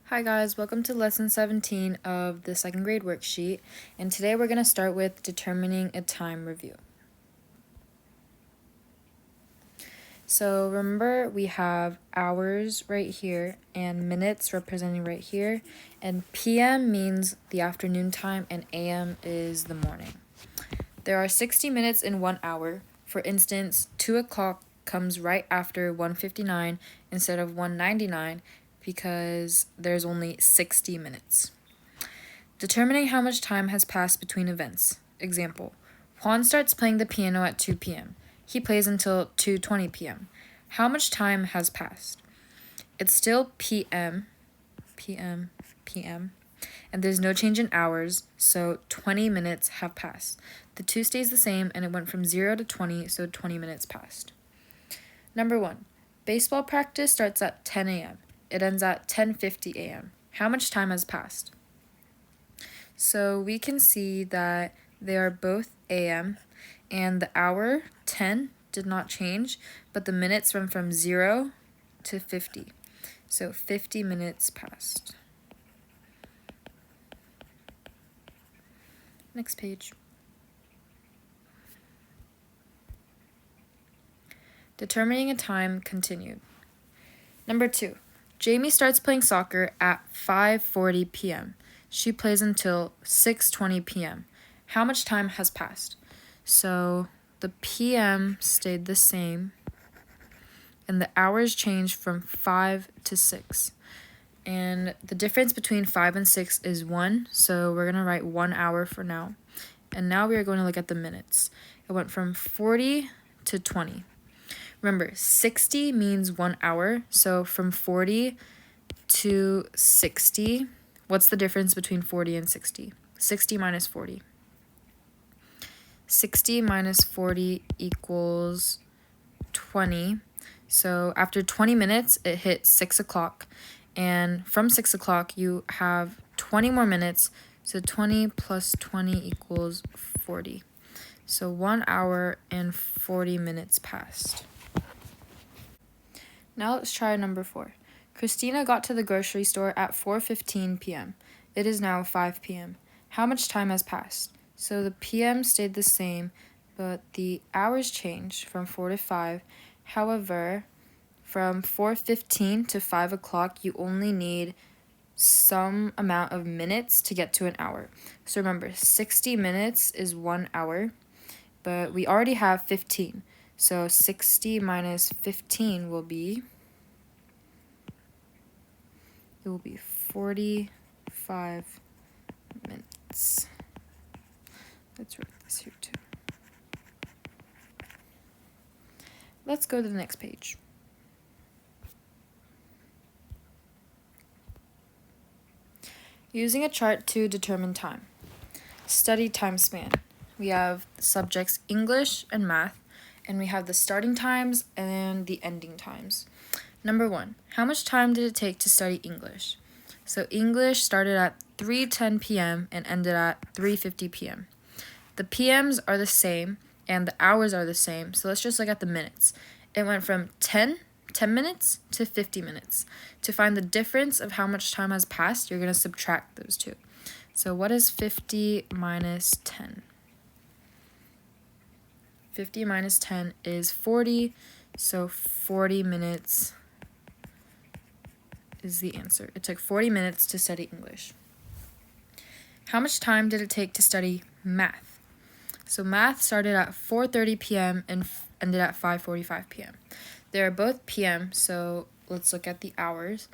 Hi guys, welcome to lesson 17 of the second grade worksheet, and today we're going to start with determining a time review. So remember we have hours right here and minutes representing right here, and PM means the afternoon time and AM is the morning. There are 60 minutes in 1 hour. For instance, 2 o'clock comes right after 1:59 instead of 1:99 because there's only 60 minutes. Determining how much time has passed between events. Example, Juan starts playing the piano at 2 p.m. He plays until 2:20 p.m. How much time has passed? It's still PM, and there's no change in hours, so 20 minutes have passed. The 2 stays the same, and it went from 0 to 20, so 20 minutes passed. Number 1. Baseball practice starts at 10 a.m. It ends at 10:50 a.m. How much time has passed? So we can see that they are both AM, and the hour, 10, did not change, but the minutes went from 0 to 50. So 50 minutes passed. Next page. Determining a time continued. Number 2. Jamie starts playing soccer at 5:40 p.m. She plays until 6:20 p.m. How much time has passed? So the PM stayed the same, and the hours changed from 5 to 6. And the difference between 5 and 6 is 1, so we're going to write 1 hour for now. And now we are going to look at the minutes. It went from 40 to 20. Remember, 60 means 1 hour, so from 40 to 60, what's the difference between 40 and 60? 60 minus 40. 60 minus 40 equals 20. So after 20 minutes, it hit 6 o'clock. And from 6 o'clock, you have 20 more minutes. So 20 plus 20 equals 40. So 1 hour and 40 minutes passed. Now let's try number 4. Christina got to the grocery store at 4:15 p.m. It is now 5 p.m. How much time has passed? So the PM stayed the same, but the hours changed from 4 to 5. However, from 4:15 to 5 o'clock, you only need some amount of minutes to get to an hour. So remember, 60 minutes is 1 hour, but we already have 15. So 60 minus 15 will be 45 minutes. Let's write this here too. Let's go to the next page. Using a chart to determine time. Study time span. We have subjects English and math, and we have the starting times and the ending times. Number 1, how much time did it take to study English? So English started at 3:10 p.m. and ended at 3:50 p.m. The PMs are the same and the hours are the same, so let's just look at the minutes. It went from 10 minutes to 50 minutes. To find the difference of how much time has passed, you're going to subtract those two. So what is 50 minus 10? 50 minus 10 is 40, so 40 minutes is the answer. It took 40 minutes to study English. How much time did it take to study math? So math started at 4:30 p.m. and ended at 5:45 p.m. They are both p.m., so let's look at the hours.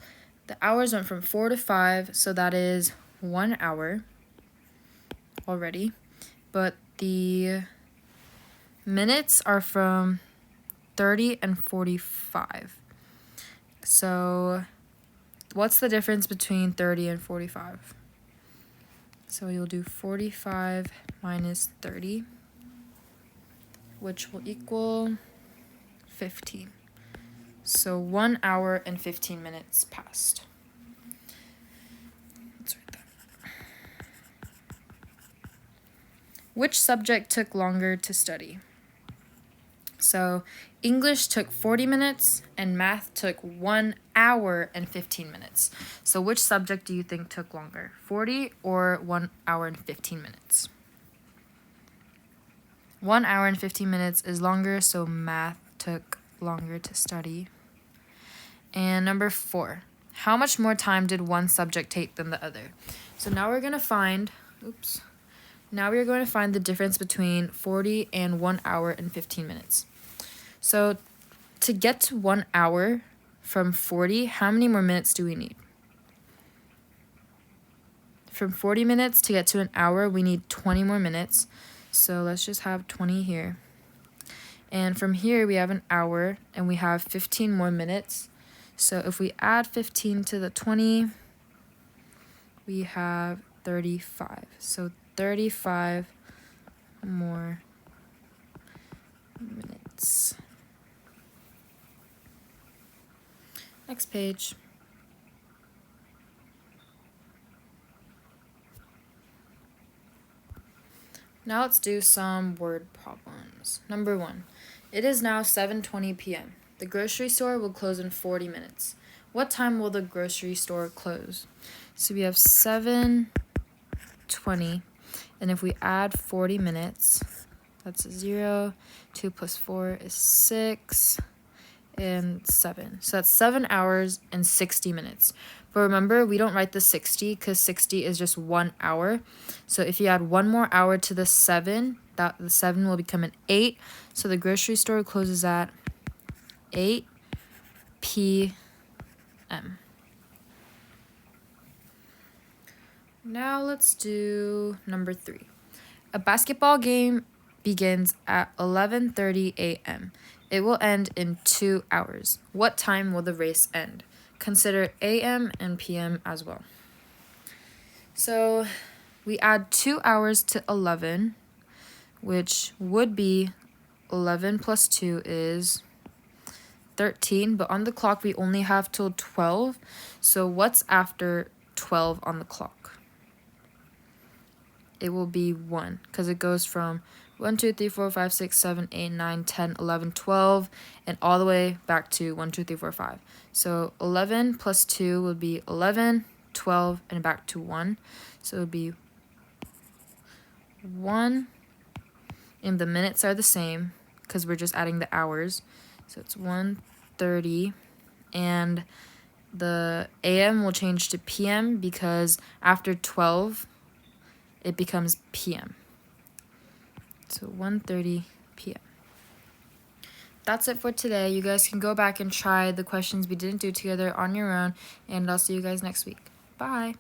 The hours went from 4 to 5, so that is 1 hour already. But the minutes are from 30 and 45. So what's the difference between 30 and 45? So you'll do 45 minus 30, which will equal 15. So 1 hour and 15 minutes passed. Let's write that. Which subject took longer to study? So English took 40 minutes and math took 1 hour and 15 minutes. So which subject do you think took longer, 40 or 1 hour and 15 minutes? 1 hour and 15 minutes is longer, so math took longer to study. And number 4, how much more time did one subject take than the other? So now we're going to find, now we are going to find the difference between 40 and 1 hour and 15 minutes. So to get to 1 hour from 40, how many more minutes do we need? From 40 minutes to get to an hour, we need 20 more minutes. So let's just have 20 here. And from here, we have an hour, and we have 15 more minutes. So if we add 15 to the 20, we have 35. So 35 more minutes. Next page. Now let's do some word problems. Number 1, it is now 7:20 p.m. The grocery store will close in 40 minutes. What time will the grocery store close? So we have 7:20, and if we add 40 minutes, that's 0, 2 plus 4 is 6, and 7. So that's 7 hours and 60 minutes. But remember, we don't write the 60 because 60 is just 1 hour. So if you add 1 more hour to the 7, the 7 will become an 8. So the grocery store closes at 8 p.m. Now let's do number 3. A basketball game begins at 11:30 a.m. It will end in 2 hours. What time will the race end? Consider a.m. and p.m. as well. So we add 2 hours to 11, which would be 11 plus 2 is 13, but on the clock we only have till 12. So what's after 12 on the clock? It will be 1, because it goes from 1, 2, 3, 4, 5, 6, 7, 8, 9, 10, 11, 12, and all the way back to 1, 2, 3, 4, 5. So 11 plus 2 would be 11, 12, and back to 1. So it would be 1, and the minutes are the same because we're just adding the hours. So it's 1:30, and the AM will change to PM because after 12, it becomes PM. So 1:30 p.m. That's it for today. You guys can go back and try the questions we didn't do together on your own, and I'll see you guys next week. Bye.